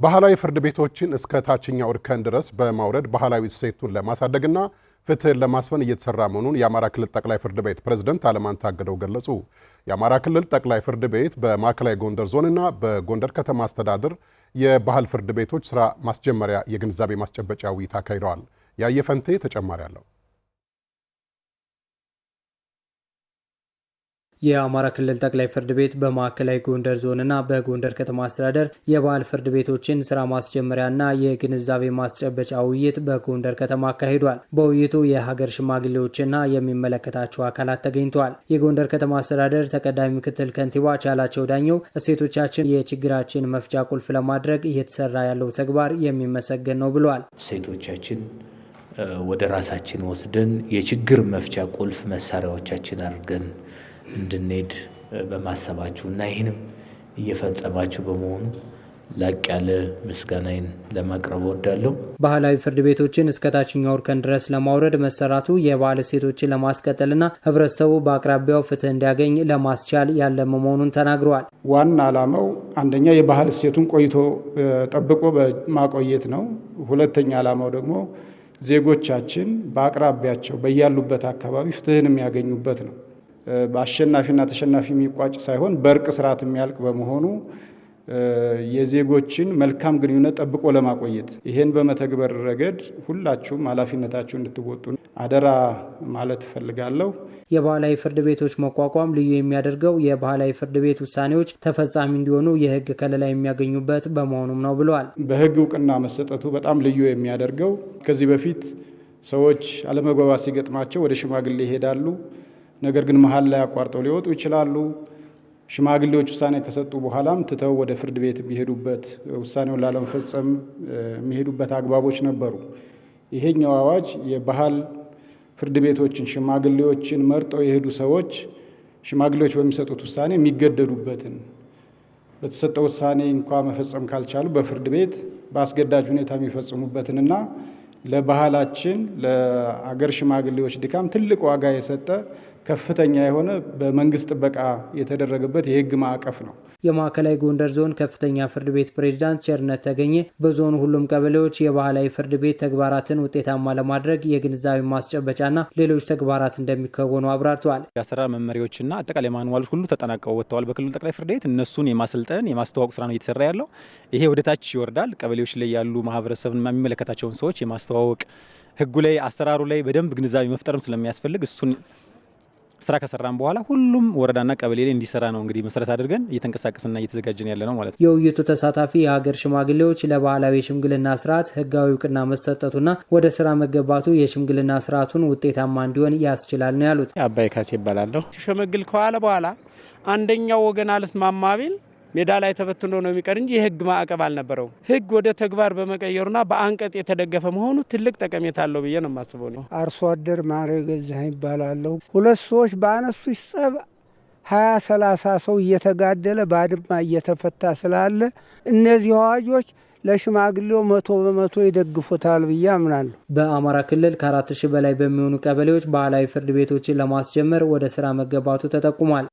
ባህላዊ ፍርድ ቤቶችን እስከ ታችኛው እርከን ድረስ በማውረድ ባህላዊ እሴቱን ለማሳደግና ፍትህን ለማስፈን እየተሰራ መሆኑን የአማራ ክልል ጠቅላይ ፍርድ ቤት ፕሬዝዳንት አለማንታ አገደው ገለጹ። የአማራ ክልል ጠቅላይ ፍርድ ቤት በማዕከላዊ ጎንደር ዞንና በጎንደር ከተማ አስተዳደር የባህል ፍርድ ቤቶች ስራ ማስጀመሪያ የግንዛቤ ማስጨበጫ ውይይት አካሂደዋል። ያየፈንቴ ተጨማሪ አለው። የአማራ ክልል ጠቅላይ ፍርድ ቤት በማዕከላዊ ጎንደር ዞንና በጎንደር ከተማ አስተዳደር የባህል ፍርድ ቤቶችን ስራ ማስጀመሪያና የግንዛቤ ማስጨበጫ ውይይት በጎንደር ከተማ አካሂዷል። በውይይቱ የሀገር ሽማግሌዎችና የሚመለከታቸው አካላት ተገኝተዋል። የጎንደር ከተማ አስተዳደር ተቀዳሚ ምክትል ከንቲባ ቻላቸው ዳኘው እሴቶቻችን የችግራችን መፍቻ ቁልፍ ለማድረግ እየተሰራ ያለው ተግባር የሚመሰገን ነው ብለዋል። እሴቶቻችን ወደ ራሳችን ወስደን የችግር መፍቻ ቁልፍ መሳሪያዎቻችን አድርገን እንድንሄድ በማሰባችሁና ይህንም እየፈጸማችሁ በመሆኑ ላቅ ያለ ምስጋናዬን ለማቅረብ እወዳለሁ። ባህላዊ ፍርድ ቤቶችን እስከ ታችኛው እርከን ድረስ ለማውረድ መሰራቱ የባህል እሴቶችን ለማስቀጠልና ህብረተሰቡ በአቅራቢያው ፍትህ እንዲያገኝ ለማስቻል ያለመ መሆኑን ተናግረዋል። ዋና ዓላማው አንደኛ የባህል እሴቱን ቆይቶ ጠብቆ በማቆየት ነው። ሁለተኛ ዓላማው ደግሞ ዜጎቻችን በአቅራቢያቸው በያሉበት አካባቢ ፍትህን የሚያገኙበት ነው። በአሸናፊና ተሸናፊ የሚቋጭ ሳይሆን በእርቅ ስርዓት የሚያልቅ በመሆኑ የዜጎችን መልካም ግንኙነት ጠብቆ ለማቆየት ይሄን በመተግበር ረገድ ሁላችሁም ኃላፊነታችሁን እንድትወጡ አደራ ማለት እፈልጋለሁ። የባህላዊ ፍርድ ቤቶች መቋቋም ልዩ የሚያደርገው የባህላዊ ፍርድ ቤት ውሳኔዎች ተፈጻሚ እንዲሆኑ የህግ ከለላ የሚያገኙበት በመሆኑም ነው ብለዋል። በህግ እውቅና መሰጠቱ በጣም ልዩ የሚያደርገው ከዚህ በፊት ሰዎች አለመግባባት ሲገጥማቸው ወደ ሽማግሌ ይሄዳሉ። ነገር ግን መሀል ላይ አቋርጠው ሊወጡ ይችላሉ። ሽማግሌዎች ውሳኔ ከሰጡ በኋላም ትተው ወደ ፍርድ ቤት የሚሄዱበት ውሳኔውን ላለመፈጸም የሚሄዱበት አግባቦች ነበሩ። ይሄኛው አዋጅ የባህል ፍርድ ቤቶችን ሽማግሌዎችን መርጠው የሄዱ ሰዎች ሽማግሌዎች በሚሰጡት ውሳኔ የሚገደዱበትን በተሰጠው ውሳኔ እንኳ መፈጸም ካልቻሉ በፍርድ ቤት በአስገዳጅ ሁኔታ የሚፈጽሙበትንና ለባህላችን ለአገር ሽማግሌዎች ድካም ትልቅ ዋጋ የሰጠ ከፍተኛ የሆነ በመንግስት ጥበቃ የተደረገበት የህግ ማዕቀፍ ነው። የማዕከላዊ ጎንደር ዞን ከፍተኛ ፍርድ ቤት ፕሬዝዳንት ቸርነት ተገኘ በዞኑ ሁሉም ቀበሌዎች የባህላዊ ፍርድ ቤት ተግባራትን ውጤታማ ለማድረግ የግንዛቤ ማስጨበጫና ሌሎች ተግባራት እንደሚከወኑ አብራርተዋል። የአሰራር መመሪያዎችና አጠቃላይ ማንዋሎች ሁሉ ተጠናቀው ወጥተዋል። በክልሉ ጠቅላይ ፍርድ ቤት እነሱን የማሰልጠን የማስተዋወቅ ስራ ነው እየተሰራ ያለው። ይሄ ወደ ታች ይወርዳል። ቀበሌዎች ላይ ያሉ ማህበረሰብን የሚመለከታቸውን ሰዎች የማስተዋወቅ ህጉ ላይ አሰራሩ ላይ በደንብ ግንዛቤ መፍጠርም ስለሚያስፈልግ እሱን ስራ ከሰራን በኋላ ሁሉም ወረዳና ቀበሌ ላይ እንዲሰራ ነው እንግዲህ መሰረት አድርገን እየተንቀሳቀስና እየተዘጋጀን ያለ ነው ማለት ነው። የውይይቱ ተሳታፊ የሀገር ሽማግሌዎች ለባህላዊ የሽምግልና ስርዓት ህጋዊ እውቅና መሰጠቱና ወደ ስራ መገባቱ የሽምግልና ስርዓቱን ውጤታማ እንዲሆን ያስችላል ነው ያሉት። አባይ ካሴ ይባላለሁ። ሲሸመግል ከዋለ በኋላ አንደኛው ወገን አልስማማ ቢል ሜዳ ላይ ተበትኖ ነው የሚቀር እንጂ የህግ ማዕቀብ አልነበረው። ህግ ወደ ተግባር በመቀየሩና በአንቀጽ የተደገፈ መሆኑ ትልቅ ጠቀሜታ አለው ብዬ ነው የማስበው ነው። አርሶ አደር ማሬ ገዛኸኝ ይባላለሁ። ሁለት ሰዎች በአነሱ ጸብ 20-30 ሰው እየተጋደለ ባድማ እየተፈታ ስላለ እነዚህ አዋጆች ለሽማግሌው 100% ይደግፉታል ብዬ አምናለሁ። በአማራ ክልል ከ4000 በላይ በሚሆኑ ቀበሌዎች ባህላዊ ፍርድ ቤቶችን ለማስጀመር ወደ ስራ መገባቱ ተጠቁሟል።